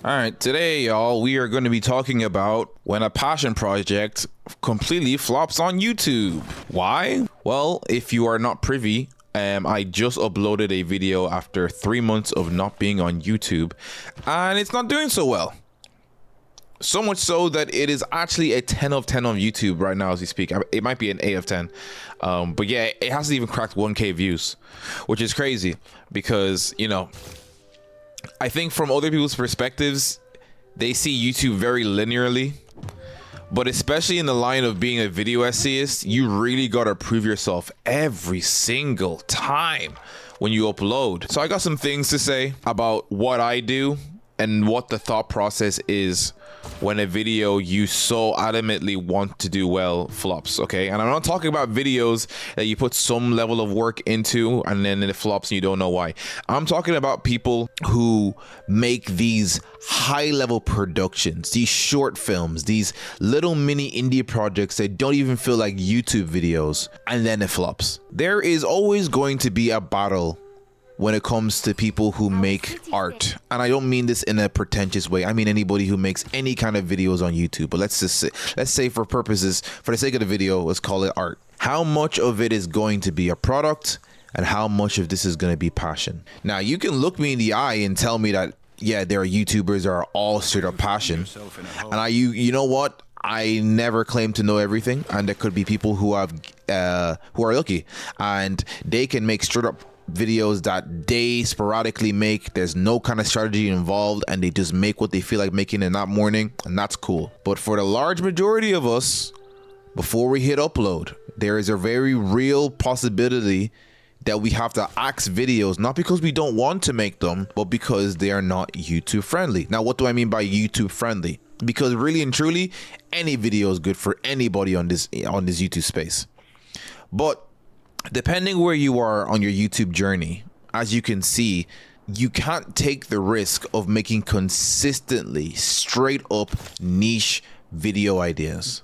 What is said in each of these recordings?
All right, today, y'all, we are going to be talking about when a passion project completely flops on YouTube. Why? Well, if you are not privy, I just uploaded a video after 3 months of not being on YouTube, and it's not doing so well. So much so that it is actually a 10 of 10 on YouTube right now as we speak. It might be an 8 of 10. But yeah, it hasn't even cracked 1K views, which is crazy because, you know, I think from other people's perspectives, they see YouTube very linearly. But especially in the line of being a video essayist, you really got to prove yourself every single time when you upload. So I got some things to say about what I do and what the thought process is when a video you so adamantly want to do well flops, okay? And I'm not talking about videos that you put some level of work into and then it flops and you don't know why. I'm talking about people who make these high-level productions, these short films, these little mini indie projects that don't even feel like YouTube videos, and then it flops. There is always going to be a battle when it comes to people who make art, and I don't mean this in a pretentious way. I mean anybody who makes any kind of videos on YouTube. But let's say for the sake of the video, let's call it art. How much of it is going to be a product, and how much of this is going to be passion? Now you can look me in the eye and tell me that yeah, there are YouTubers that are all straight up passion, and you know what? I never claim to know everything, and there could be people who are lucky and they can make straight up videos that they sporadically make. There's no kind of strategy involved and they just make what they feel like making in that morning, and that's cool. But for the large majority of us, before we hit upload, there is a very real possibility that we have to axe videos, not because we don't want to make them, but because they are not YouTube friendly. Now, what do I mean by YouTube friendly? Because really and truly, any video is good for anybody on this YouTube space. But depending where you are on your YouTube journey, as you can see, you can't take the risk of making consistently straight up niche video ideas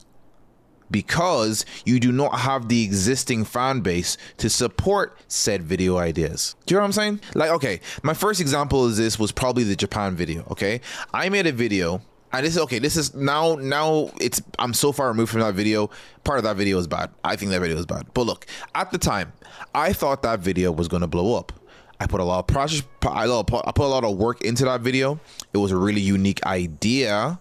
because you do not have the existing fan base to support said video ideas. Do you know what I'm saying? Like, okay, my first example of this was probably the Japan video, okay? I made a video, and this is now I'm so far removed from that video. Part of that video is bad. I think that video is bad. But look, at the time, I thought that video was going to blow up. I put a lot of project, I put a lot of work into that video. It was a really unique idea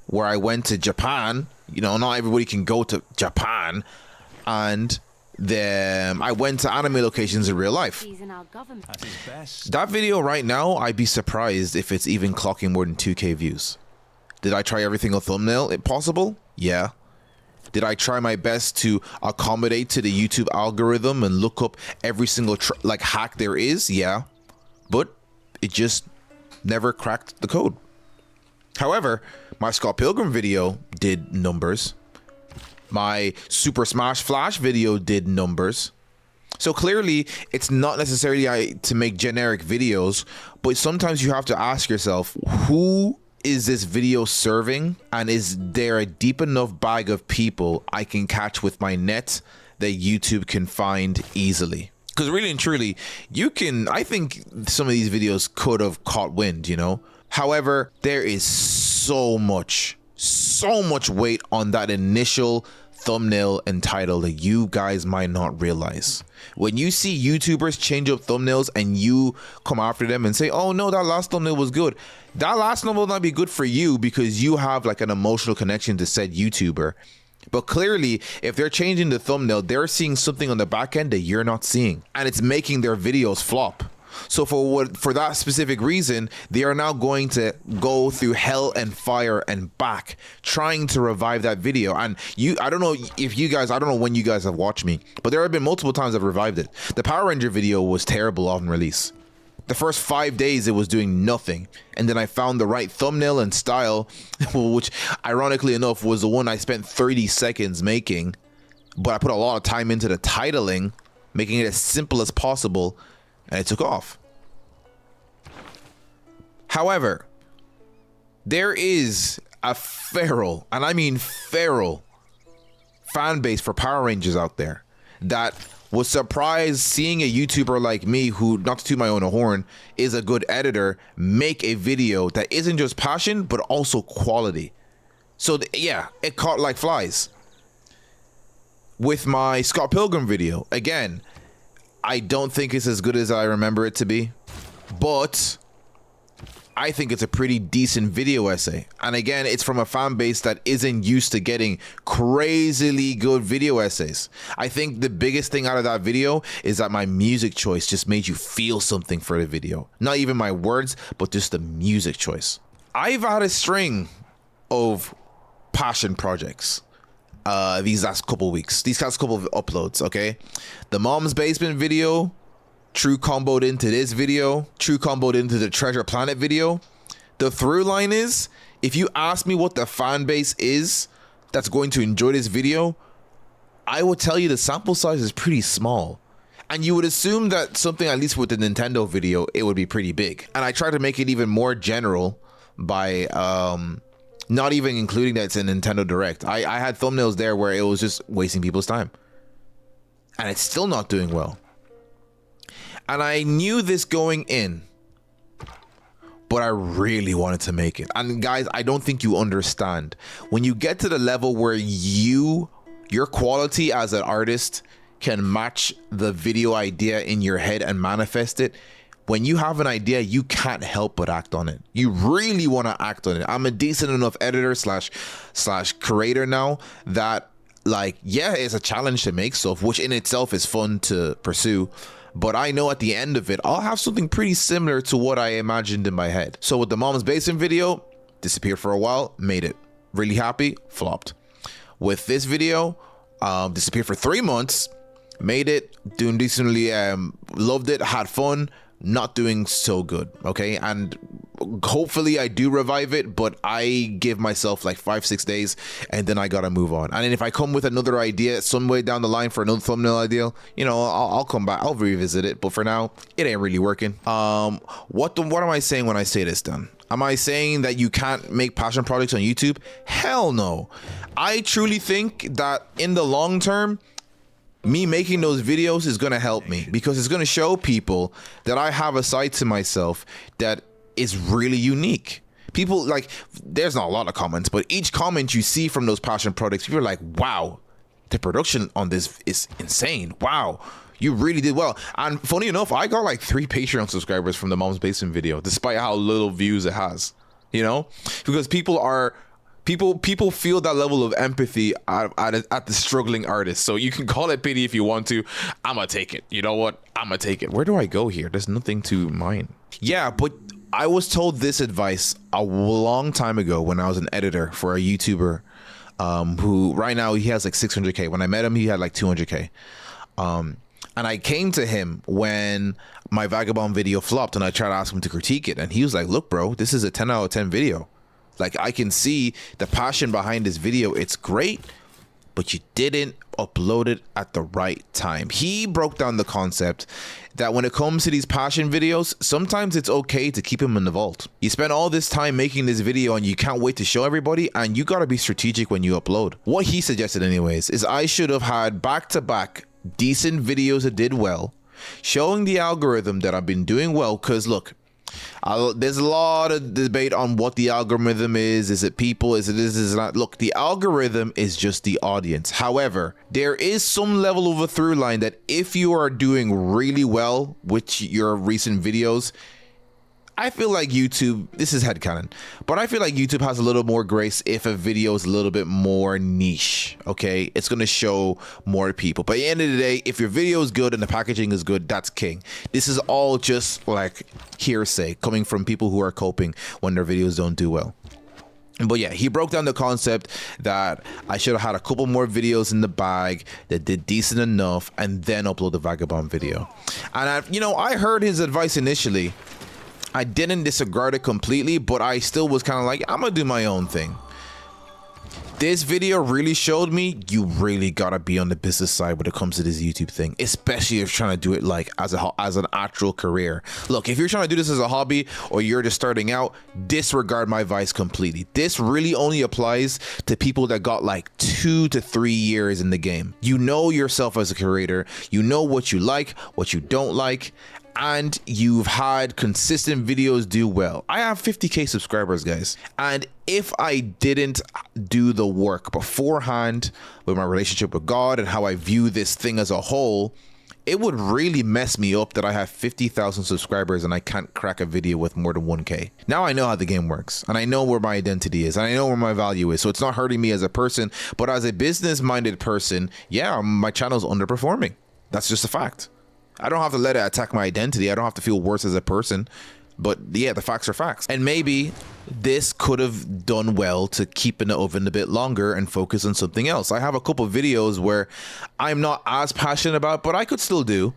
where I went to Japan. You know, not everybody can go to Japan, and then I went to anime locations in real life. That video right now, I'd be surprised if it's even clocking more than 2K views. Did I try every single thumbnail possible? Yeah. Did I try my best to accommodate to the YouTube algorithm and look up every single hack there is? Yeah. But it just never cracked the code. However, my Scott Pilgrim video did numbers. My Super Smash Flash video did numbers. So clearly, it's not necessarily to make generic videos, but sometimes you have to ask yourself, who is this video serving, and is there a deep enough bag of people I can catch with my net that YouTube can find easily? Because really and truly, I think some of these videos could have caught wind, you know? However, there is so much weight on that initial thumbnail and title that you guys might not realize. When you see YouTubers change up thumbnails and you come after them and say, oh no, that last thumbnail was good, that last thumbnail will not be good for you because you have like an emotional connection to said YouTuber. But clearly, if they're changing the thumbnail, they're seeing something on the back end that you're not seeing, and it's making their videos flop. So for that specific reason, they are now going to go through hell and fire and back trying to revive that video. And I don't know when you guys have watched me, but there have been multiple times I've revived it. The Power Ranger video was terrible on release. The first 5 days it was doing nothing, and then I found the right thumbnail and style, which ironically enough was the one I spent 30 seconds making, but I put a lot of time into the titling, making it as simple as possible, and it took off. However, there is a feral, and I mean feral, fan base for Power Rangers out there that Was surprised seeing a YouTuber like me, who, not to toot my own horn, is a good editor, make a video that isn't just passion but also quality. So yeah, it caught like flies. With my Scott Pilgrim video, again, I don't think it's as good as I remember it to be, but I think it's a pretty decent video essay. And again, it's from a fan base that isn't used to getting crazily good video essays. I think the biggest thing out of that video is that my music choice just made you feel something for the video. Not even my words, but just the music choice. I've had a string of passion projects these last couple weeks, these last couple of uploads. Okay, the Mom's Basement video, true comboed into this video, true comboed into the Treasure Planet video. The through line is, if you ask me what the fan base is that's going to enjoy this video, I would tell you the sample size is pretty small. And you would assume that something, at least with the Nintendo video, it would be pretty big. And I try to make it even more general by not even including that it's a Nintendo Direct. I had thumbnails there where it was just wasting people's time. And it's still not doing well. And I knew this going in, but I really wanted to make it. And guys, I don't think you understand. When you get to the level where your quality as an artist can match the video idea in your head and manifest it, when you have an idea, you can't help but act on it. You really want to act on it. I'm a decent enough editor slash creator now that, like, yeah, it's a challenge to make stuff, which in itself is fun to pursue. But I know at the end of it, I'll have something pretty similar to what I imagined in my head. So with the Mom's Basement video, disappeared for a while, made it. Really happy, flopped. With this video, disappeared for 3 months, made it, doing decently, loved it, had fun, not doing so good, okay? And hopefully I do revive it, but I give myself like 5-6 days and then I gotta move on. And then if I come with another idea some way down the line for another thumbnail idea, you know, I'll come back, I'll revisit it. But for now, it ain't really working. What am I saying when I say this then? Am I saying that you can't make passion projects on YouTube? Hell no. I truly think that in the long term, me making those videos is going to help me, because it's going to show people that I have a side to myself that is really unique. People, like, there's not a lot of comments, but each comment you see from those passion projects, people are like, wow, the production on this is insane. Wow, you really did well. And funny enough, I got like 3 Patreon subscribers from the Mom's Basement video, despite how little views it has, you know, because people feel that level of empathy at the struggling artist. So you can call it pity if you want to. I'm gonna take it. You know what? I'm gonna take it. Where do I go here? There's nothing to mine. Yeah, but I was told this advice a long time ago when I was an editor for a YouTuber who right now he has like 600K. When I met him, he had like 200K. And I came to him when my Vagabond video flopped and I tried to ask him to critique it. And he was like, look, bro, this is a 10 out of 10 video. Like, I can see the passion behind this video. It's great, but you didn't upload it at the right time. He broke down the concept that when it comes to these passion videos, sometimes it's okay to keep them in the vault. You spend all this time making this video and you can't wait to show everybody, and you gotta be strategic when you upload. What he suggested anyways is I should have had back-to-back decent videos that did well, showing the algorithm that I've been doing well. Because look, there's a lot of debate on what the algorithm is. Is it people? Is it this? Is it not? Look, the algorithm is just the audience. However, there is some level of a through line that if you are doing really well with your recent videos, I feel like YouTube, this is headcanon, but I feel like YouTube has a little more grace if a video is a little bit more niche, okay? It's going to show more people. But at the end of the day, if your video is good and the packaging is good, that's king. This is all just like hearsay coming from people who are coping when their videos don't do well. But yeah, he broke down the concept that I should have had a couple more videos in the bag that did decent enough and then upload the Vagabond video. And I heard his advice initially. I didn't disregard it completely, but I still was kind of like, I'm gonna do my own thing. This video really showed me you really gotta be on the business side when it comes to this YouTube thing, especially if you're trying to do it like as an actual career. Look, if you're trying to do this as a hobby or you're just starting out, disregard my advice completely. This really only applies to people that got like 2 to 3 years in the game. You know yourself as a creator, you know what you like, what you don't like, and you've had consistent videos do well. I have 50k subscribers, guys, and if I didn't do the work beforehand with my relationship with God and how I view this thing as a whole, it would really mess me up that I have 50,000 subscribers and I can't crack a video with more than 1k. Now I know how the game works, and I know where my identity is, and I know where my value is, so it's not hurting me as a person. But as a business-minded person, yeah, my channel's underperforming. That's just a fact. I don't have to let it attack my identity. I don't have to feel worse as a person. But yeah, the facts are facts. And maybe this could have done well to keep in the oven a bit longer and focus on something else. I have a couple of videos where I'm not as passionate about, but I could still do.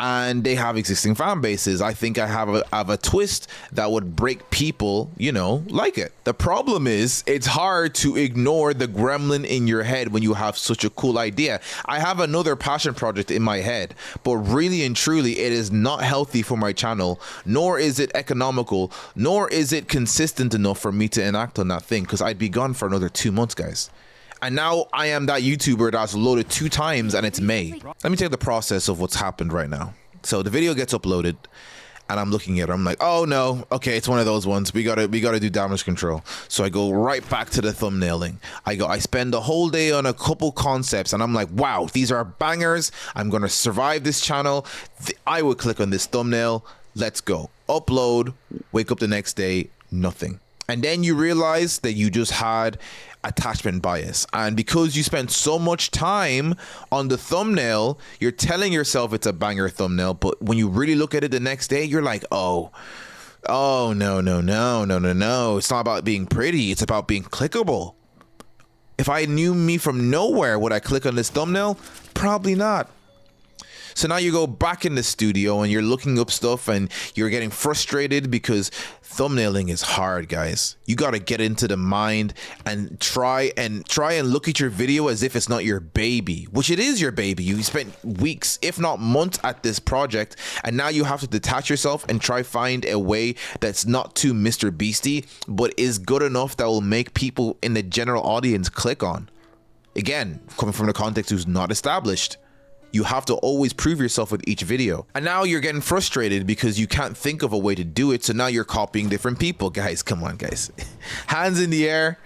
And they have existing fan bases. I think I have a twist that would break people, you know, like it. The problem is it's hard to ignore the gremlin in your head when you have such a cool idea. I have another passion project in my head, but really and truly it is not healthy for my channel, nor is it economical, nor is it consistent enough for me to enact on that thing, because I'd be gone for another 2 months, guys. And now I am that YouTuber that's loaded 2 times and it's May. Let me take the process of what's happened right now. So the video gets uploaded and I'm looking at it. I'm like, oh no, okay, it's one of those ones. We gotta do damage control. So I go right back to the thumbnailing. I spend the whole day on a couple concepts and I'm like, wow, these are bangers. I'm gonna survive this channel. I would click on this thumbnail. Let's go. Upload, wake up the next day, nothing. And then you realize that you just had attachment bias, and because you spent so much time on the thumbnail, you're telling yourself it's a banger thumbnail, but when you really look at it the next day, you're like, oh no, it's not about being pretty, it's about being clickable. If I knew me from nowhere, would I click on this thumbnail? Probably not. So now you go back in the studio and you're looking up stuff and you're getting frustrated because thumbnailing is hard, guys. You got to get into the mind and try and look at your video as if it's not your baby, which it is your baby. You spent weeks, if not months, at this project, and now you have to detach yourself and try find a way that's not too Mr. Beastie, but is good enough that will make people in the general audience click on. Again, coming from the context who's not established. You have to always prove yourself with each video. And now you're getting frustrated because you can't think of a way to do it. So now you're copying different people. Guys, come on, guys. Hands in the air.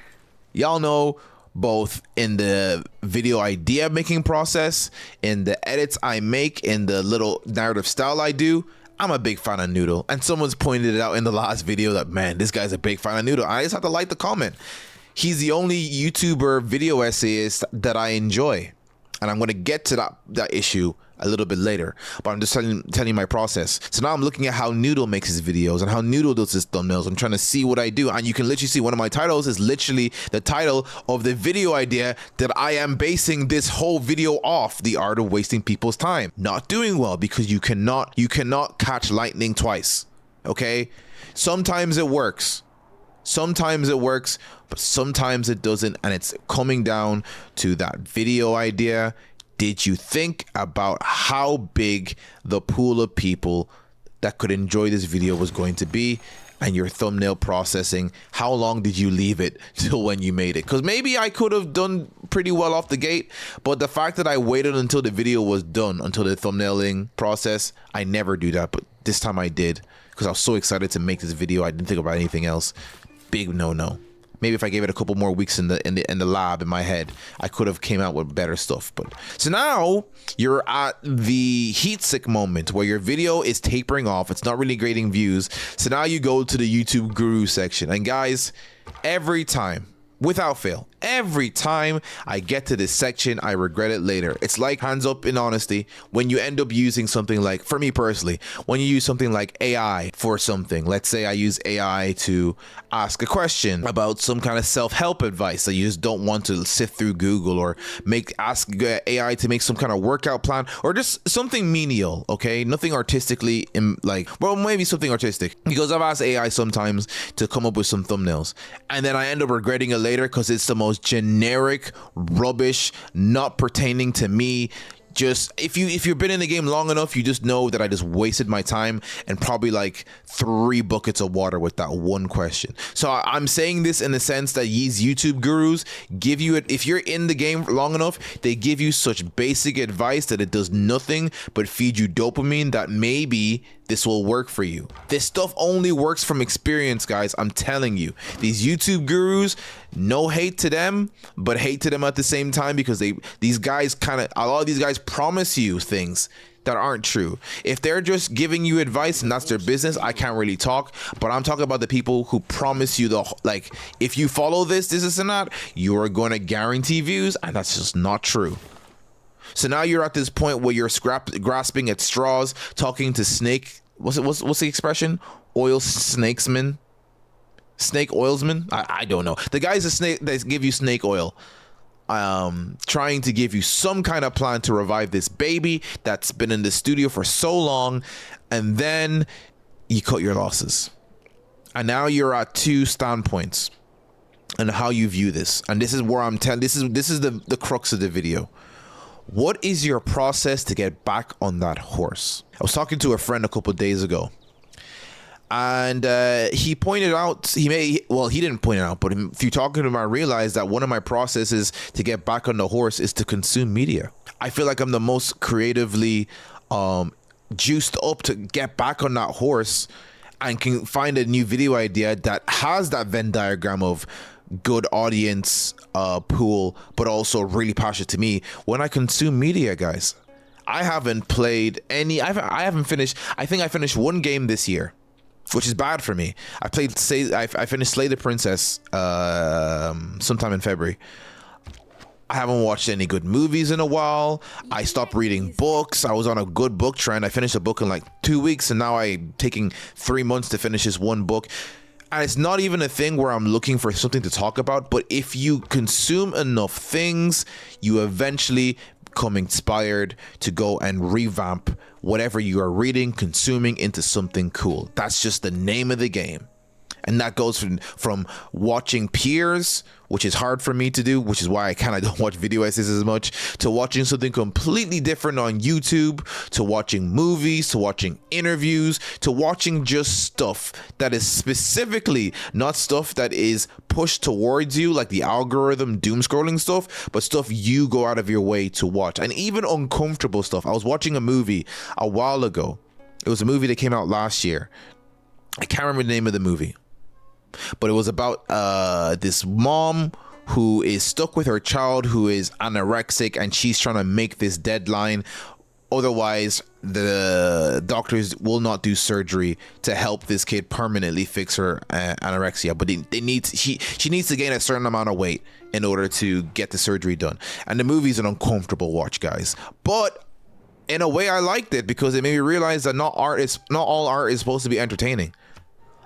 Y'all know, both in the video idea making process, in the edits I make, in the little narrative style I do, I'm a big fan of Noodle. And someone's pointed it out in the last video that, man, this guy's a big fan of Noodle. I just have to like the comment. He's the only YouTuber video essayist that I enjoy. And I'm going to get to that issue a little bit later, but I'm just telling you my process. So now I'm looking at how Noodle makes his videos and how Noodle does his thumbnails. I'm trying to see what I do, and you can literally see one of my titles is literally the title of the video idea that I am basing this whole video off: the art of wasting people's time. Not doing well because you cannot catch lightning twice. Okay, sometimes it works. Sometimes it works, but sometimes it doesn't, and it's coming down to that video idea. Did you think about how big the pool of people that could enjoy this video was going to be? And your thumbnail processing, how long did you leave it till when you made it? Because maybe I could have done pretty well off the gate, but the fact that I waited until the video was done, until the thumbnailing process, I never do that, but this time I did because I was so excited to make this video. I didn't think about anything else. Big no. Maybe if I gave it a couple more weeks in the lab in my head, I could have came out with better stuff. But so now you're at the heat sick moment where your video is tapering off. It's not really grading views. So now you go to the YouTube Guru section, and guys, every time, without fail, every time I get to this section, I regret it later. It's like, hands up in honesty, when you end up using something like, for me personally, when you use something like AI for something. Let's say I use AI to ask a question about some kind of self-help advice that you just don't want to sift through Google, or ask AI to make some kind of workout plan, or just something menial, okay? Nothing artistically, well, maybe something artistic, because I've asked AI sometimes to come up with some thumbnails, and then I end up regretting it later because it's the most most generic rubbish, not pertaining to me. Just if you've been in the game long enough, you just know that I just wasted my time and probably like 3 buckets of water with that one question. So I'm saying this in the sense that these YouTube gurus give you it. If you're in the game long enough, they give you such basic advice that it does nothing but feed you dopamine that maybe this will work for you. This stuff only works from experience, guys. I'm telling you, these YouTube gurus, no hate to them, but hate to them at the same time, because a lot of these guys promise you things that aren't true. If they're just giving you advice and that's their business, I can't really talk, but I'm talking about the people who promise you if you follow this and that, you are going to guarantee views, and that's just not true. So now you're at this point where you're grasping at straws, talking to what's the expression? Snake oilsman? I don't know. The guy's a snake that give you snake oil. Trying to give you some kind of plan to revive this baby that's been in the studio for so long, and then you cut your losses. And now you're at 2 standpoints and how you view this. And this is where I'm telling, this is the crux of the video. What is your process to get back on that horse? I was talking to a friend a couple of days ago, and he pointed out, he didn't point it out, but through talking to him, I realized that one of my processes to get back on the horse is to consume media. I feel like I'm the most creatively juiced up to get back on that horse and can find a new video idea that has that Venn diagram of good audience pool, but also really passionate to me when I consume media, guys. I haven't played any, I haven't finished, I think I finished 1 game this year, which is bad for me. I finished Slay the Princess sometime in February. I haven't watched any good movies in a while. I stopped reading books. I was on a good book trend. I finished a book in like 2 weeks, and now I'm taking 3 months to finish this one book. And it's not even a thing where I'm looking for something to talk about, but if you consume enough things, you eventually become inspired to go and revamp whatever you are reading, consuming into something cool. That's just the name of the game. And that goes from watching peers, which is hard for me to do, which is why I kind of don't watch video essays as much, to watching something completely different on YouTube, to watching movies, to watching interviews, to watching just stuff that is specifically not stuff that is pushed towards you, like the algorithm doom scrolling stuff, but stuff you go out of your way to watch. And even uncomfortable stuff. I was watching a movie a while ago. It was a movie that came out last year. I can't remember the name of the movie, but it was about this mom who is stuck with her child who is anorexic, and she's trying to make this deadline. Otherwise, the doctors will not do surgery to help this kid permanently fix her anorexia. But she needs to gain a certain amount of weight in order to get the surgery done. And the movie's an uncomfortable watch, guys. But in a way, I liked it because it made me realize that not all art is supposed to be entertaining.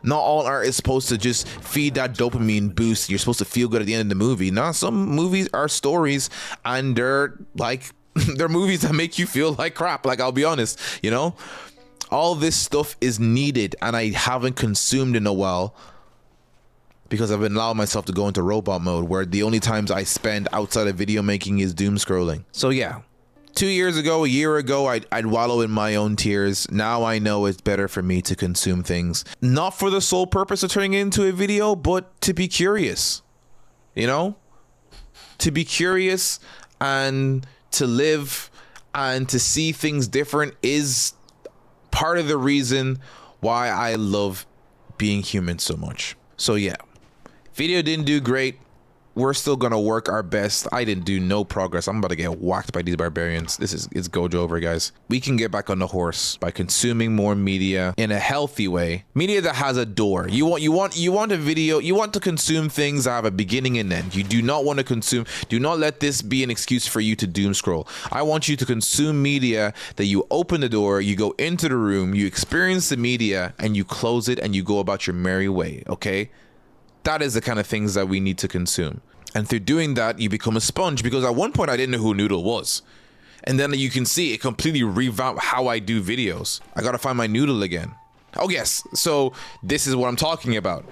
Not all art is supposed to just feed that dopamine boost. You're supposed to feel good at the end of the movie. Now, some movies are stories, and they're movies that make you feel like crap. Like, I'll be honest, all this stuff is needed, and I haven't consumed in a while because I've been allowing myself to go into robot mode, where the only times I spend outside of video making is doom scrolling. So yeah. 2 years ago, a year ago, I'd wallow in my own tears. Now I know it's better for me to consume things, not for the sole purpose of turning it into a video, but to be curious, to be curious and to live and to see things different is part of the reason why I love being human so much. So yeah, video didn't do great. We're still gonna work our best. I didn't do no progress. I'm about to get whacked by these barbarians. It's Gojo over, guys. We can get back on the horse by consuming more media in a healthy way. Media that has a door. You want a video. You want to consume things that have a beginning and end. You do not want to consume. Do not let this be an excuse for you to doom scroll. I want you to consume media that you open the door, you go into the room, you experience the media, and you close it and you go about your merry way. Okay. That is the kind of things that we need to consume. And through doing that, you become a sponge, because at one point I didn't know who Noodle was. And then you can see it completely revamped how I do videos. I gotta find my Noodle again. Oh yes, so this is what I'm talking about.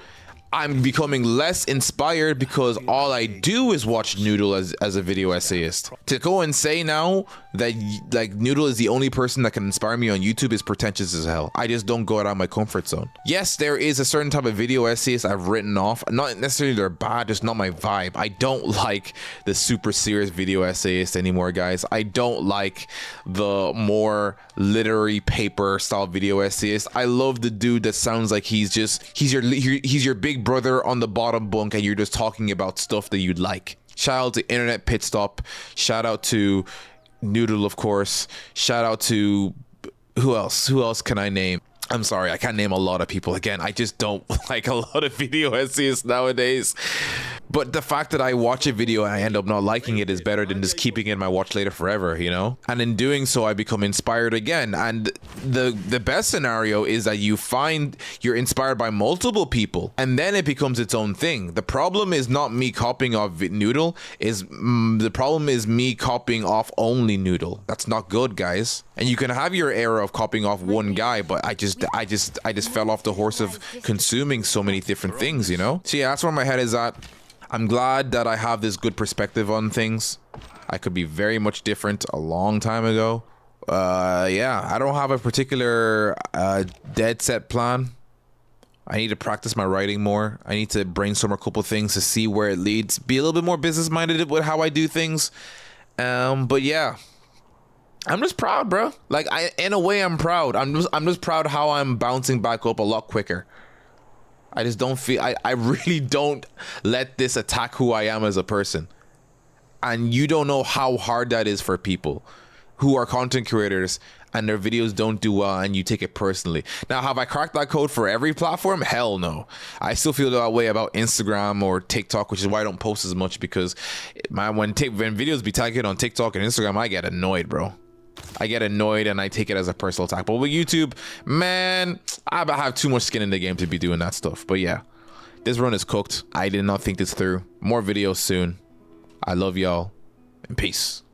I'm becoming less inspired because all I do is watch Noodle as a video essayist. To go and say now that like Noodle is the only person that can inspire me on YouTube is pretentious as hell. I just don't go out of my comfort zone. Yes, there is a certain type of video essayist I've written off. Not necessarily they're bad, just not my vibe. I don't like the super serious video essayist anymore, guys. I don't like the more literary paper style video essayist. I love the dude that sounds like he's your big brother on the bottom bunk and you're just talking about stuff that you'd like. Shout out to Internet Pit Stop. Shout out to Noodle, of course. Shout out to who else? Who else can I name? I'm sorry, I can't name a lot of people. Again, I just don't like a lot of video essayists nowadays. But the fact that I watch a video and I end up not liking it is better than just keeping it in my watch later forever, you know? And in doing so, I become inspired again. And the best scenario is that you're inspired by multiple people and then it becomes its own thing. The problem is not me copying off Noodle, the problem is me copying off only Noodle. That's not good, guys. And you can have your era of copying off one guy, but I just fell off the horse of consuming so many different things, you know? So yeah, that's where my head is at. I'm glad that I have this good perspective on things. I could be very much different a long time ago. Yeah, I don't have a particular dead set plan. I need to practice my writing more. I need to brainstorm a couple things to see where it leads. Be a little bit more business minded with how I do things. But yeah, I'm just proud, bro. Like in a way, I'm proud. I'm just proud how I'm bouncing back up a lot quicker. I just don't feel, I really don't let this attack who I am as a person. And you don't know how hard that is for people who are content creators and their videos don't do well and you take it personally. Now, have I cracked that code for every platform? Hell no. I still feel that way about Instagram or TikTok, which is why I don't post as much because man, when videos be tagged on TikTok and Instagram, I get annoyed, bro. I get annoyed and I take it as a personal attack. But with YouTube, man, I have too much skin in the game to be doing that stuff. But yeah, this run is cooked. I did not think this through. More videos soon. I love y'all and peace.